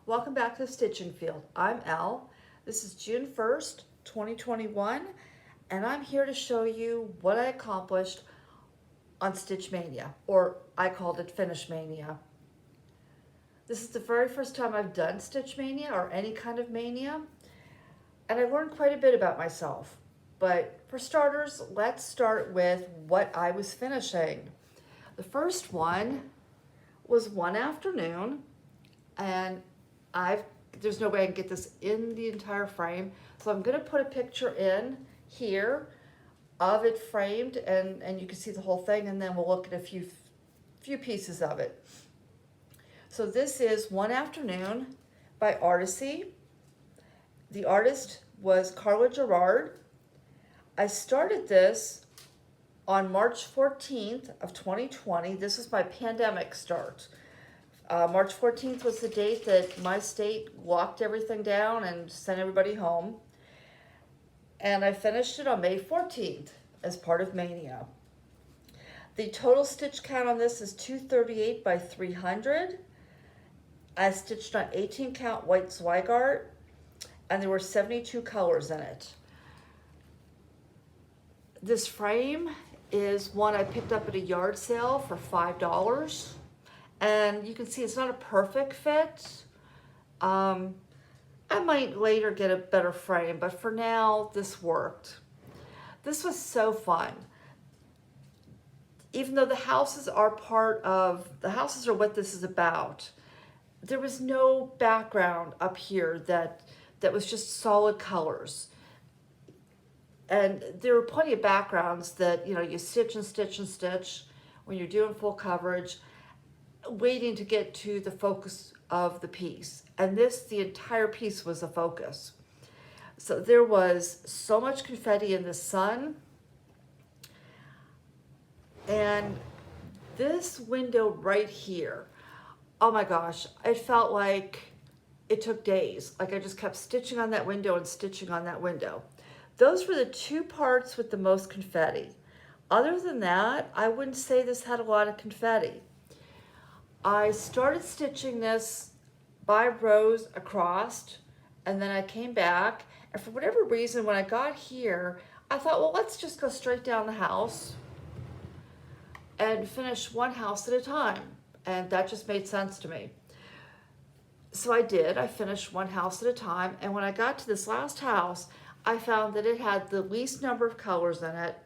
Welcome back to the Stitching Field. I'm Elle. This is June 1st, 2021, and I'm here to show you what I accomplished on Stitch Mania, or I called it Finish Mania. This is the very first time I've done Stitch Mania or any kind of mania, and I learned quite a bit about myself. But for starters, let's start with what I was finishing. The first one was one afternoon, and there's no way I can get this in the entire frame, so I'm going to put a picture in here of it framed, and you can see the whole thing, and then we'll look at a few pieces of it. So this is One Afternoon by Artisy. The artist was Carla Gerard. I started this on March 14th of 2020. This was my pandemic start. March 14th was the date that my state locked everything down and sent everybody home. And I finished it on May 14th as part of Maynia. The total stitch count on this is 238 by 300. I stitched on 18 count white Zweigart, and there were 72 colors in it. This frame is one I picked up at a yard sale for $5. And you can see it's not a perfect fit. I might later get a better frame, but for now, this worked. This was so fun. Even though the houses are what this is about, there was no background up here that was just solid colors. And there were plenty of backgrounds that, you stitch and stitch and stitch when you're doing full coverage, waiting to get to the focus of the piece. And the entire piece was a focus. So there was so much confetti in the sun. And this window right here, oh my gosh, it felt like it took days. Like I just kept stitching on that window and stitching on that window. Those were the two parts with the most confetti. Other than that, I wouldn't say this had a lot of confetti. I started stitching this by rows across, and then I came back, and for whatever reason, when I got here, I thought, well, let's just go straight down the house and finish one house at a time, and that just made sense to me. So I did. I finished one house at a time, and when I got to this last house, I found that it had the least number of colors in it,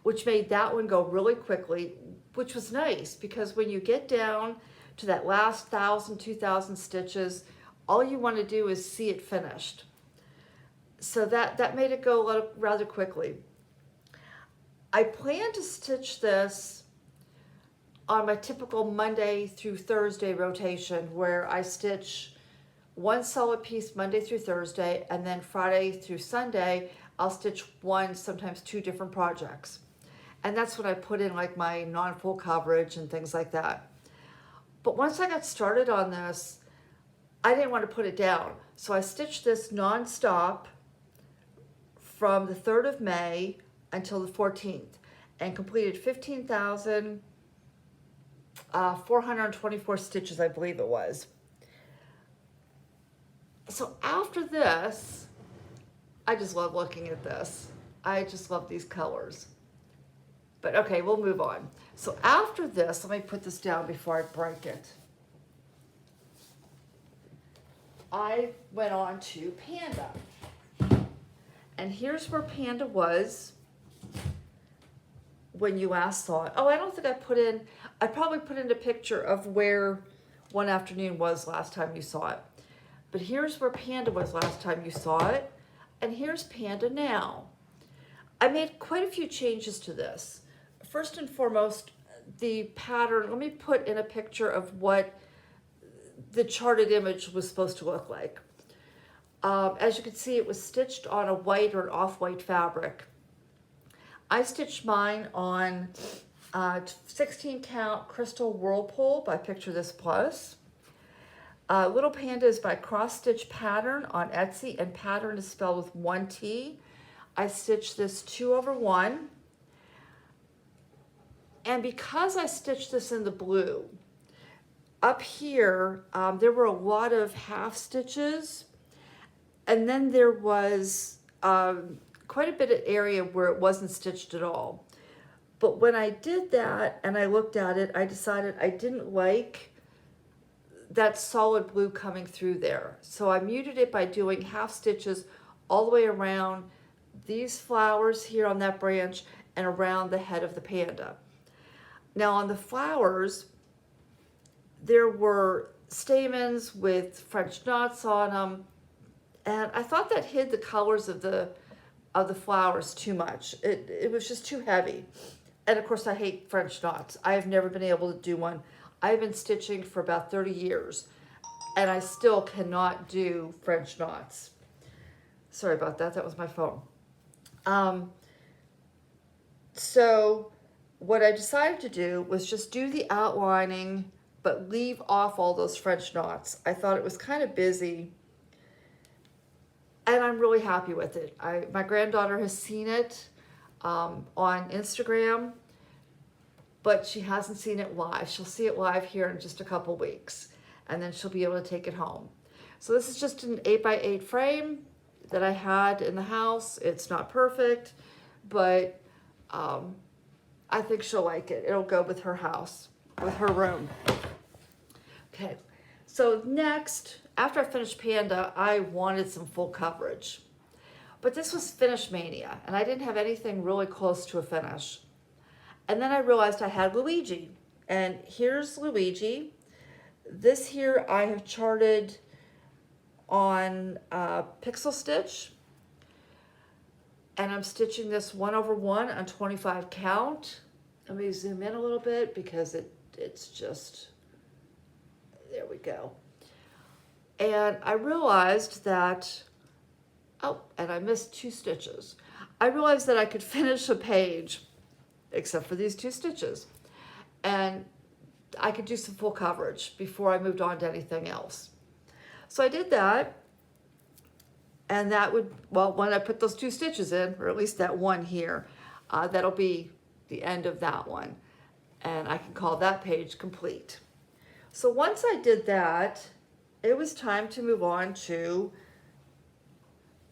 which made that one go really quickly, which was nice because when you get down to that last 1,000, 2,000 stitches, all you want to do is see it finished. So that made it go rather quickly. I plan to stitch this on my typical Monday through Thursday rotation, where I stitch one solid piece Monday through Thursday, and then Friday through Sunday, I'll stitch one, sometimes two different projects. And that's when I put in like my non-full coverage and things like that. But once I got started on this, I didn't want to put it down. So I stitched this non-stop from the 3rd of May until the 14th and completed 15,424 stitches, I believe it was. So after this, I just love looking at this. I just love these colors. But okay, we'll move on. So after this, let me put this down before I break it. I went on to Panda. And here's where Panda was when you last saw it. Oh, I don't think I probably put in a picture of where One Afternoon was last time you saw it. But here's where Panda was last time you saw it. And here's Panda now. I made quite a few changes to this. First and foremost, the pattern, let me put in a picture of what the charted image was supposed to look like. As you can see, it was stitched on a white or an off-white fabric. I stitched mine on 16 count Crystal Whirlpool by Picture This Plus. Little Panda is by Cross Stitch Pattern on Etsy, and pattern is spelled with one T. I stitched this 2/1. And because I stitched this in the blue, up here, there were a lot of half stitches, and then there was quite a bit of area where it wasn't stitched at all. But when I did that and I looked at it, I decided I didn't like that solid blue coming through there. So I muted it by doing half stitches all the way around these flowers here on that branch and around the head of the panda. Now on the flowers, there were stamens with French knots on them, and I thought that hid the colors of the flowers too much. It was just too heavy. And of course I hate French knots. I have never been able to do one. I've been stitching for about 30 years and I still cannot do French knots. Sorry about that, that was my phone. So what I decided to do was just do the outlining but leave off all those French knots. I thought it was kind of busy, and I'm really happy with it. My granddaughter has seen it on Instagram, but she hasn't seen it live. She'll see it live here in just a couple weeks, and then she'll be able to take it home. So this is just an 8x8 frame that I had in the house. It's not perfect, but I think she'll like it. It'll go with her house, with her room. Okay, so next, after I finished Panda, I wanted some full coverage. But this was finish Maynia, and I didn't have anything really close to a finish. And then I realized I had Luigi, and here's Luigi. This here I have charted on pixel stitch, and I'm stitching this 1/1 on 25 count. Let me zoom in a little bit because it's just, there we go. And I realized that, oh, and I missed 2 stitches. I realized that I could finish a page, except for these 2 stitches. And I could do some full coverage before I moved on to anything else. So I did that. And that would, well, when I put those 2 stitches in, or at least that one here, that'll be the end of that one. And I can call that page complete. So once I did that, it was time to move on to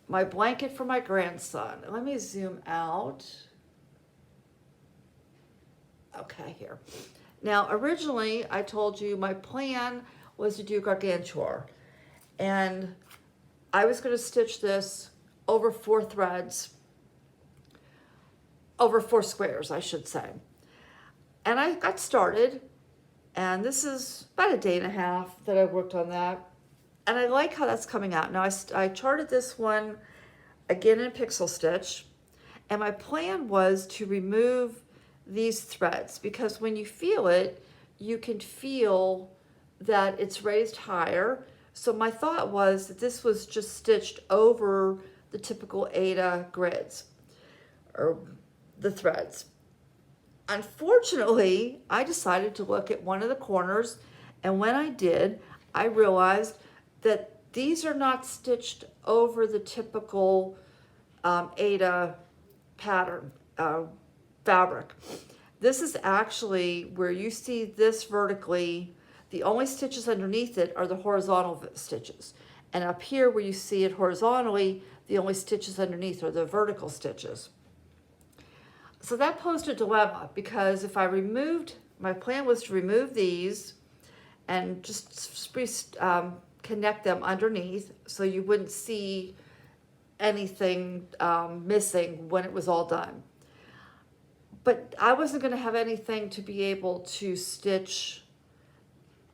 my blanket for my grandson. Let me zoom out. Okay, here. Now, originally, I told you my plan was to do Gargantua. And I was going to stitch this over 4 threads, over 4 squares, I should say. And I got started, and this is about a day and a half that I worked on that. And I like how that's coming out. Now, I charted this one again in pixel stitch, and my plan was to remove these threads, because when you feel it, you can feel that it's raised higher. So my thought was that this was just stitched over the typical Aida grids, or the threads. Unfortunately, I decided to look at one of the corners, and when I did, I realized that these are not stitched over the typical Aida pattern fabric. This is actually where you see this vertically. The only stitches underneath it are the horizontal stitches. And up here where you see it horizontally, the only stitches underneath are the vertical stitches. So that posed a dilemma, because if I removed, my plan was to remove these and just connect them underneath so you wouldn't see anything missing when it was all done. But I wasn't going to have anything to be able to stitch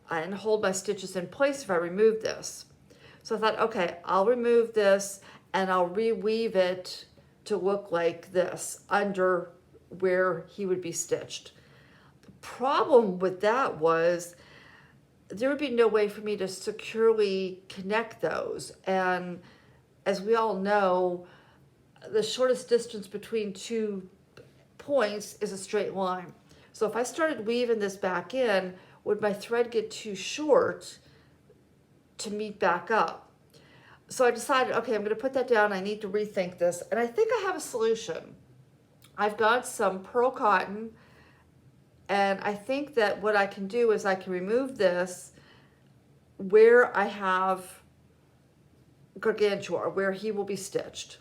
and hold my stitches in place if I removed this. So I thought, okay, I'll remove this and I'll reweave it to look like this under where he would be stitched. The problem with that was there would be no way for me to securely connect those. And as we all know, the shortest distance between 2 points is a straight line. So if I started weaving this back in, would my thread get too short to meet back up? So I decided, okay, I'm going to put that down. I need to rethink this. And I think I have a solution. I've got some pearl cotton And I think that what I can do is I can remove this where I have Gargantua, where he will be stitched,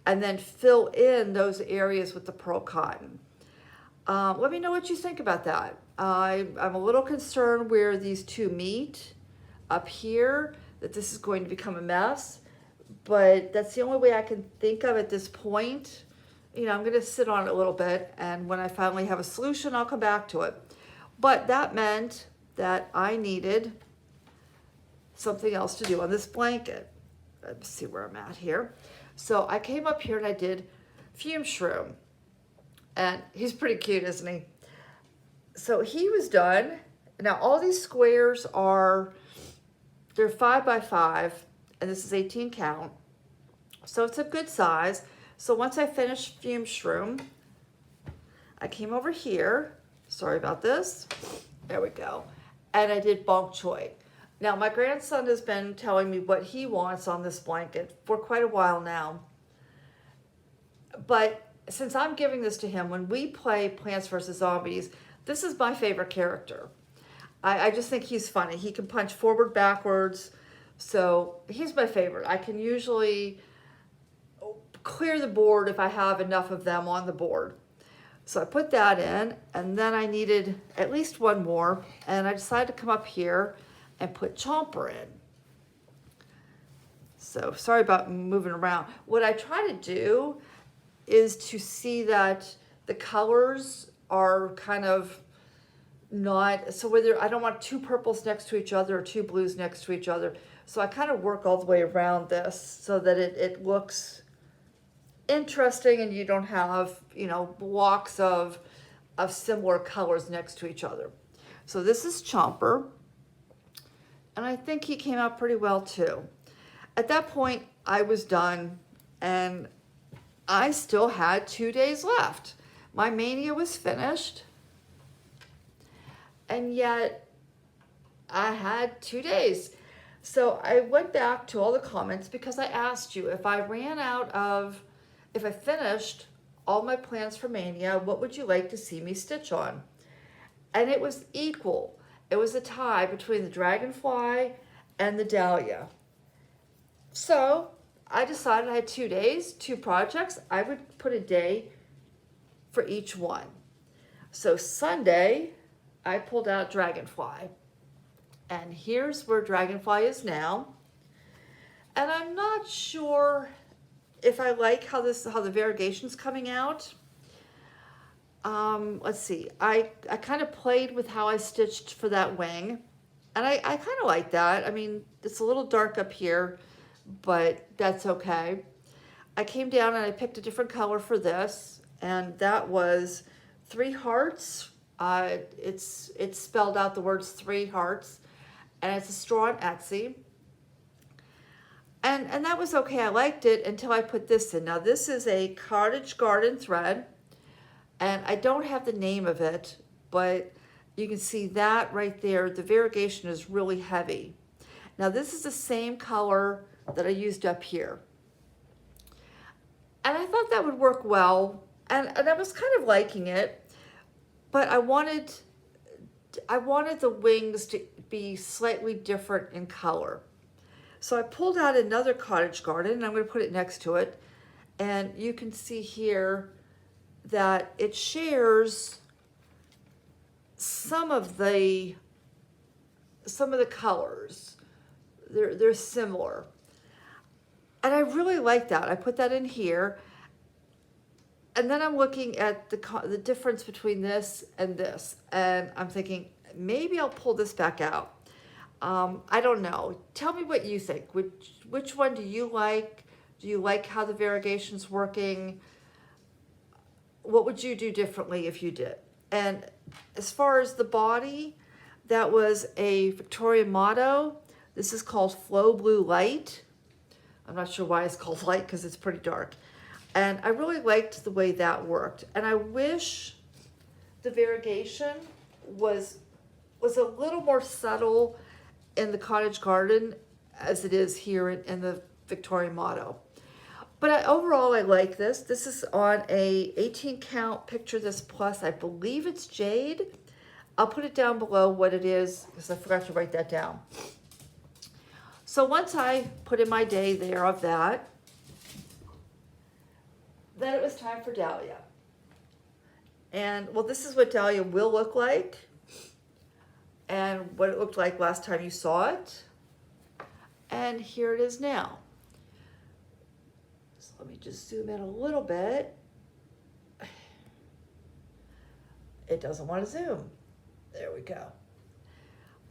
and then fill in those areas with the pearl cotton. Let me know what you think about that. I'm a little concerned where these two meet up here, that this is going to become a mess, but that's the only way I can think of at this point. You know, I'm going to sit on it a little bit, and when I finally have a solution, I'll come back to it. But that meant that I needed something else to do on this blanket. Let's see where I'm at here. So I came up here and I did Fume Shroom. And he's pretty cute, isn't he? So he was done. Now all these squares they're 5 by 5, and this is 18 count. So it's a good size. So once I finished Fume Shroom, I came over here. Sorry about this. There we go. And I did Bok Choy. Now my grandson has been telling me what he wants on this blanket for quite a while now. But since I'm giving this to him, when we play Plants vs. Zombies, this is my favorite character. I just think he's funny. He can punch forward, backwards. So he's my favorite. I can usually clear the board if I have enough of them on the board. So I put that in, and then I needed at least one more, and I decided to come up here and put Chomper in. So sorry about moving around. What I try to do is to see that the colors are kind of not, so whether I don't want two purples next to each other or two blues next to each other. So I kind of work all the way around this so that it looks interesting, and you don't have, you know, blocks of similar colors next to each other. So this is Chomper, and I think he came out pretty well too. At that point, I was done, and I still had 2 days left. My Maynia was finished, and yet I had 2 days. So I went back to all the comments because I asked you if I finished all my plans for Maynia, what would you like to see me stitch on? And it was equal. It was a tie between the Dragonfly and the Dahlia. So I decided I had 2 days, 2 projects. I would put a day for each one. So Sunday, I pulled out Dragonfly. And here's where Dragonfly is now. And I'm not sure if I like how the variegation's coming out. Let's see. I kind of played with how I stitched for that wing. And I kind of like that. I mean, it's a little dark up here, but that's okay. I came down and I picked a different color for this, and that was 3 hearts. It's spelled out the words 3 hearts, and it's a straw on Etsy. And that was okay. I liked it until I put this in. Now this is a cottage garden thread, and I don't have the name of it, but you can see that right there. The variegation is really heavy. Now this is the same color that I used up here. And I thought that would work well, and I was kind of liking it, but I wanted the wings to be slightly different in color. So I pulled out another cottage garden, and I'm going to put it next to it, and you can see here that it shares some of the colors. They're similar. And I really like that. I put that in here. And then I'm looking at the difference between this, and I'm thinking, maybe I'll pull this back out. I don't know. Tell me what you think. Which one do you like? Do you like how the variegation's working? What would you do differently if you did? And as far as the body, that was a Victoria motto. This is called Flow Blue Light. I'm not sure why it's called light, because it's pretty dark. And I really liked the way that worked. And I wish the variegation was a little more subtle in the cottage garden as it is here in the Victoria motto. But overall, I like this. This is on a 18 count Picture This Plus. I believe it's jade. I'll put it down below what it is because I forgot to write that down. So once I put in my day there of that, then it was time for Dahlia. And well, this is what Dahlia will look like and what it looked like last time you saw it. And here it is now. So let me just zoom in a little bit. It doesn't want to zoom. There we go.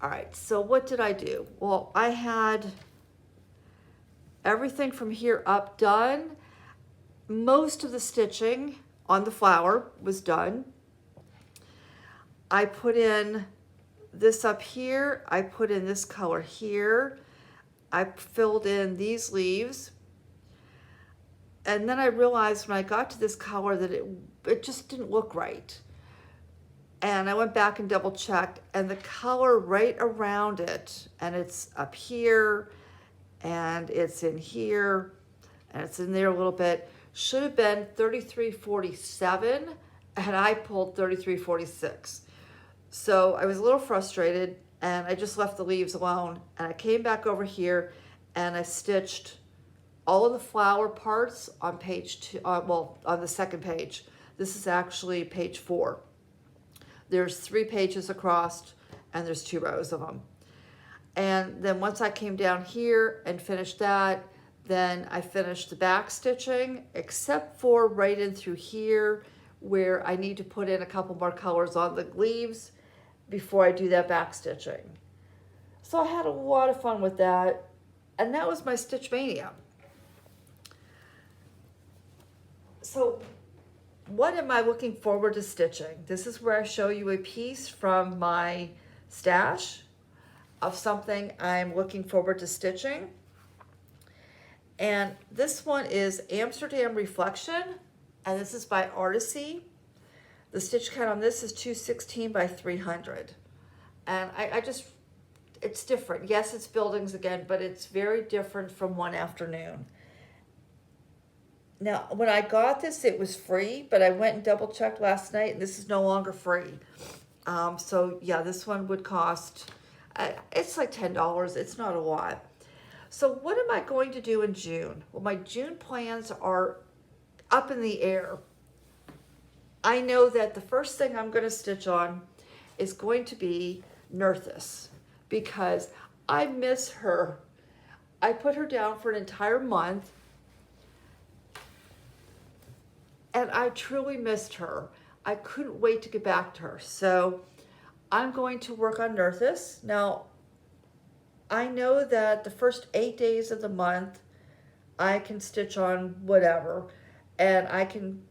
All right, so what did I do? Well, I had everything from here up done. Most of the stitching on the flower was done. I put in this up here. I put in this color here. I filled in these leaves. And then I realized when I got to this color that it just didn't look right. And I went back and double checked, and the color right around it, and it's up here, and it's in here, and it's in there a little bit, should have been 3347, and I pulled 3346. So I was a little frustrated, and I just left the leaves alone, and I came back over here, and I stitched all of the flower parts on page 2, well, on the second page. This is actually page 4. There's 3 pages across, and there's 2 rows of them. And then once I came down here and finished that, then I finished the back stitching, except for right in through here, where I need to put in a couple more colors on the leaves before I do that back stitching. So I had a lot of fun with that, and that was my Stitch Mania. So what am I looking forward to stitching? This is where I show you a piece from my stash of something I'm looking forward to stitching. And this one is Amsterdam Reflection, and this is by Artisy. The stitch count on this is 216 by 300. And it's different. Yes, it's buildings again, but it's very different from One Afternoon. Now, when I got this, it was free, but I went and double checked last night, and this is no longer free. So yeah, this one would cost, it's like $10. It's not a lot. So what am I going to do in June? Well, my June plans are up in the air. I know that the first thing I'm going to stitch on is going to be Nerthus, because I miss her. I put her down for an entire month, and I truly missed her. I couldn't wait to get back to her. So I'm going to work on Nerthus. Now, I know that the first 8 days of the month, I can stitch on whatever, and I can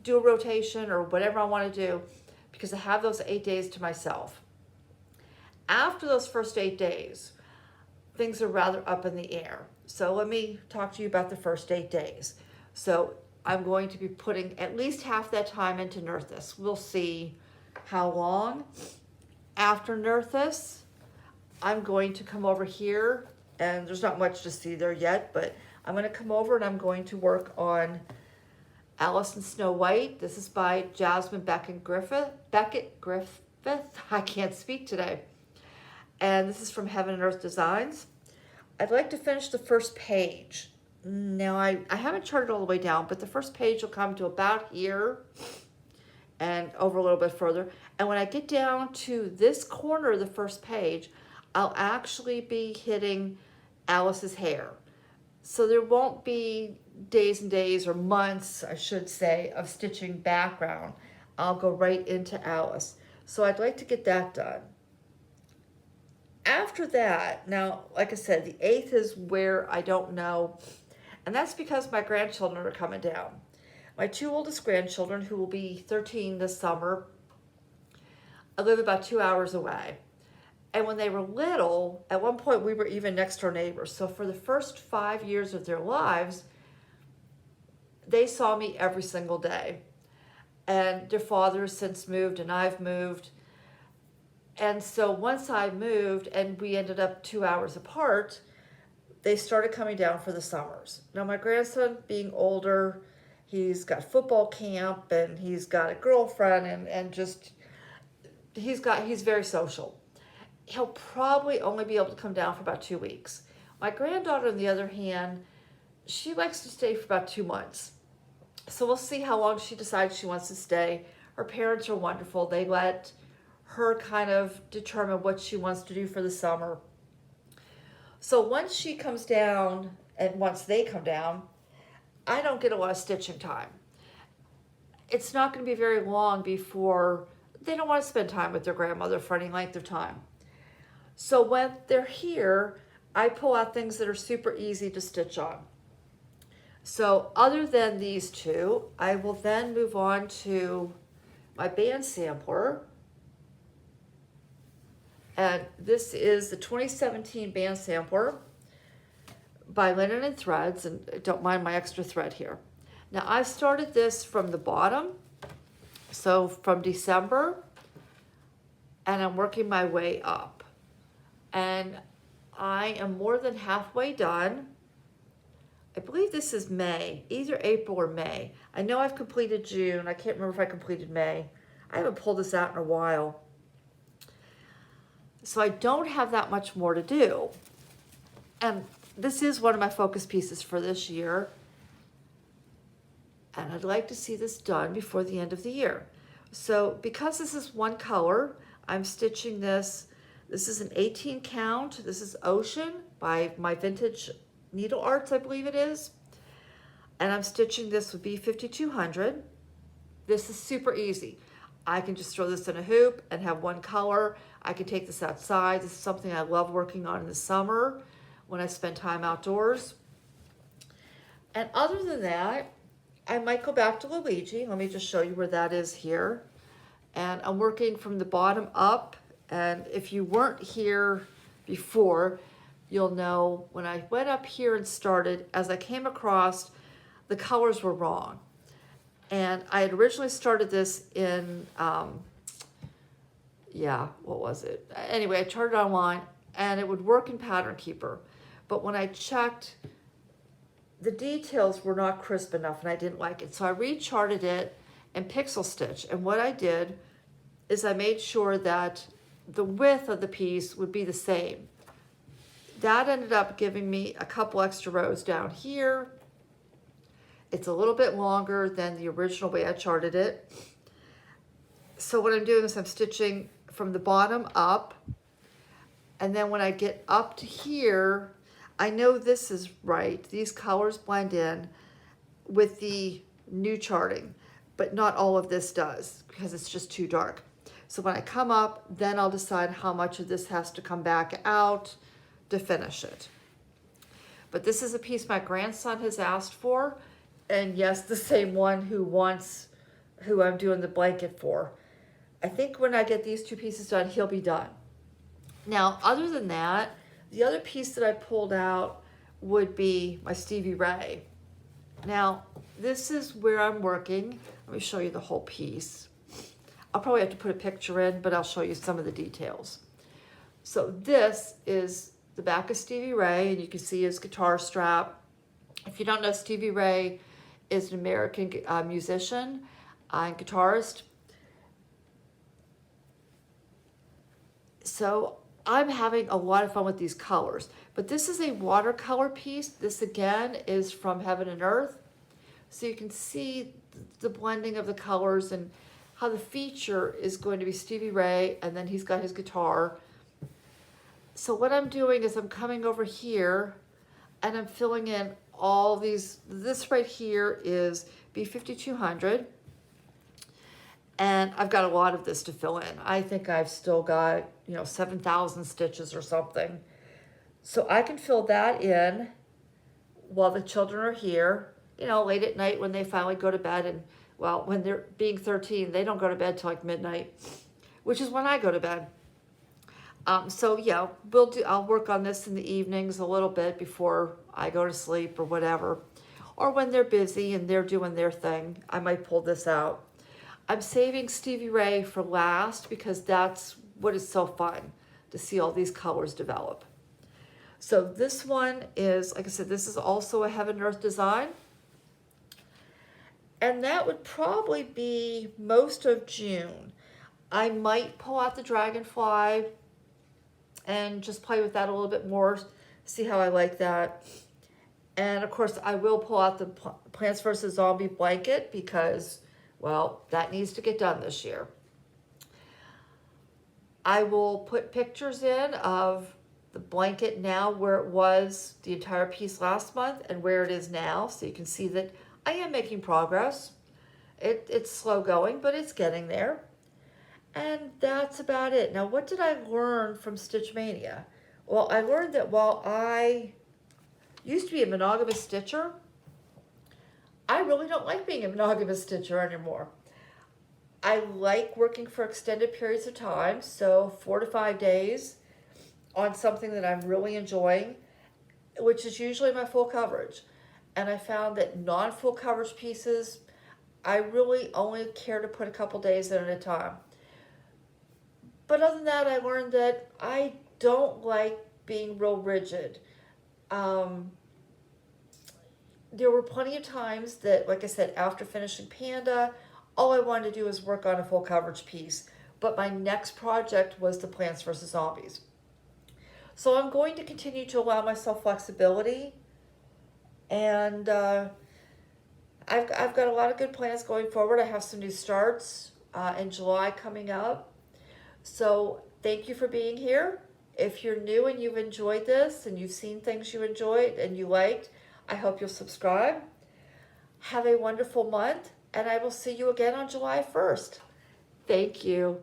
do a rotation or whatever I want to do, because I have those 8 days to myself. After those first 8 days, things are rather up in the air. So let me talk to you about the first 8 days. So I'm going to be putting at least half that time into Nerthus. We'll see how long. After Nerthus, I'm going to come over here, and there's not much to see there yet, but I'm going to come over and I'm going to work on Alice and Snow White. This is by Jasmine Beckett Griffith. I can't speak today. And this is from Heaven and Earth Designs. I'd like to finish the first page. Now, I haven't charted all the way down, but the first page will come to about here and over a little bit further. And when I get down to this corner of the first page, I'll actually be hitting Alice's hair. So there won't be days and days, or months, I should say, of stitching background. I'll go right into Alice. So I'd like to get that done. After that, now, like I said, the 8th is where I don't know. And that's because my grandchildren are coming down. My 2 oldest grandchildren, who will be 13 this summer, I live about 2 hours away. And when they were little, at one point we were even next door neighbors. So for the first 5 years of their lives, they saw me every single day. And their father has since moved, and I've moved. And so once I moved and we ended up 2 hours apart, they started coming down for the summers. Now my grandson, being older, he's got football camp and he's got a girlfriend and just, he's very social. He'll probably only be able to come down for about 2 weeks. My granddaughter, on the other hand, she likes to stay for about 2 months. So we'll see how long she decides she wants to stay. Her parents are wonderful. They let her kind of determine what she wants to do for the summer. So once she comes down, and once they come down, I don't get a lot of stitching time. It's not going to be very long before they don't want to spend time with their grandmother for any length of time. So when they're here, I pull out things that are super easy to stitch on. So other than these two, I will then move on to my band sampler. And this is the 2017 band sampler by Linen and Threads, and don't mind my extra thread here. Now I started this from the bottom, so from December, and I'm working my way up. And I am more than halfway done. I believe this is May, either April or May. I know I've completed June. I can't remember if I completed May. I haven't pulled this out in a while. So I don't have that much more to do. And this is one of my focus pieces for this year. And I'd like to see this done before the end of the year. So because this is one color, I'm stitching this. This is an 18 count. This is Ocean by my Vintage Needle Arts, I believe it is. And I'm stitching this with B5200. This is super easy. I can just throw this in a hoop and have one color. I can take this outside. This is something I love working on in the summer when I spend time outdoors. And other than that, I might go back to Luigi. Let me just show you where that is here. And I'm working from the bottom up. And if you weren't here before, you'll know when I went up here and started, as I came across, the colors were wrong. And I had originally started this in, what was it? Anyway, I tried it online and it would work in Pattern Keeper. But when I checked, the details were not crisp enough and I didn't like it. So I recharted it in Pixel Stitch. And what I did is I made sure that the width of the piece would be the same. That ended up giving me a couple extra rows down here. It's a little bit longer than the original way I charted it. So what I'm doing is I'm stitching from the bottom up. And then when I get up to here, I know this is right. These colors blend in with the new charting, but not all of this does because it's just too dark. So when I come up, then I'll decide how much of this has to come back out to finish it. But this is a piece my grandson has asked for. And yes, the same one who I'm doing the blanket for. I think when I get these two pieces done, he'll be done. Now, other than that, the other piece that I pulled out would be my Stevie Ray. Now, this is where I'm working. Let me show you the whole piece. I'll probably have to put a picture in, but I'll show you some of the details. So this is the back of Stevie Ray, and you can see his guitar strap. If you don't know, Stevie Ray is an American musician and guitarist. So I'm having a lot of fun with these colors. But this is a watercolor piece. This again is from Heaven and Earth. So you can see the blending of the colors and how the feature is going to be Stevie Ray, and then he's got his guitar. So what I'm doing is I'm coming over here and I'm filling in all these. This right here is B5200. And I've got a lot of this to fill in. I think I've still got, 7,000 stitches or something. So I can fill that in while the children are here, late at night when they finally go to bed. And well, when they're being 13, they don't go to bed till like midnight, which is when I go to bed. So yeah, I'll work on this in the evenings a little bit before I go to sleep or whatever. Or when they're busy and they're doing their thing, I might pull this out. I'm saving Stevie Ray for last because that's what is so fun, to see all these colors develop. So this one is, like I said, this is also a Heaven and Earth design. And that would probably be most of June. I might pull out the Dragonfly and just play with that a little bit more, see how I like that. And of course, I will pull out the Plants vs. Zombie blanket because, well, that needs to get done this year. I will put pictures in of the blanket now where it was the entire piece last month and where it is now, so you can see that I am making progress. It's slow going, but it's getting there. And that's about it. Now, what did I learn from Stitch Mania? Well, I learned that while I used to be a monogamous stitcher, I really don't like being a monogamous stitcher anymore. I like working for extended periods of time, so 4 to 5 days on something that I'm really enjoying, which is usually my full coverage. And I found that non-full coverage pieces, I really only care to put a couple days in at a time. But other than that, I learned that I don't like being real rigid. There were plenty of times that, like I said, after finishing Panda, all I wanted to do was work on a full coverage piece. But my next project was the Plants vs. Zombies. So I'm going to continue to allow myself flexibility. And I've got a lot of good plans going forward. I have some new starts in July coming up. So thank you for being here. If you're new and you've enjoyed this and you've seen things you enjoyed and you liked, I hope you'll subscribe. Have a wonderful month, and I will see you again on July 1st. Thank you.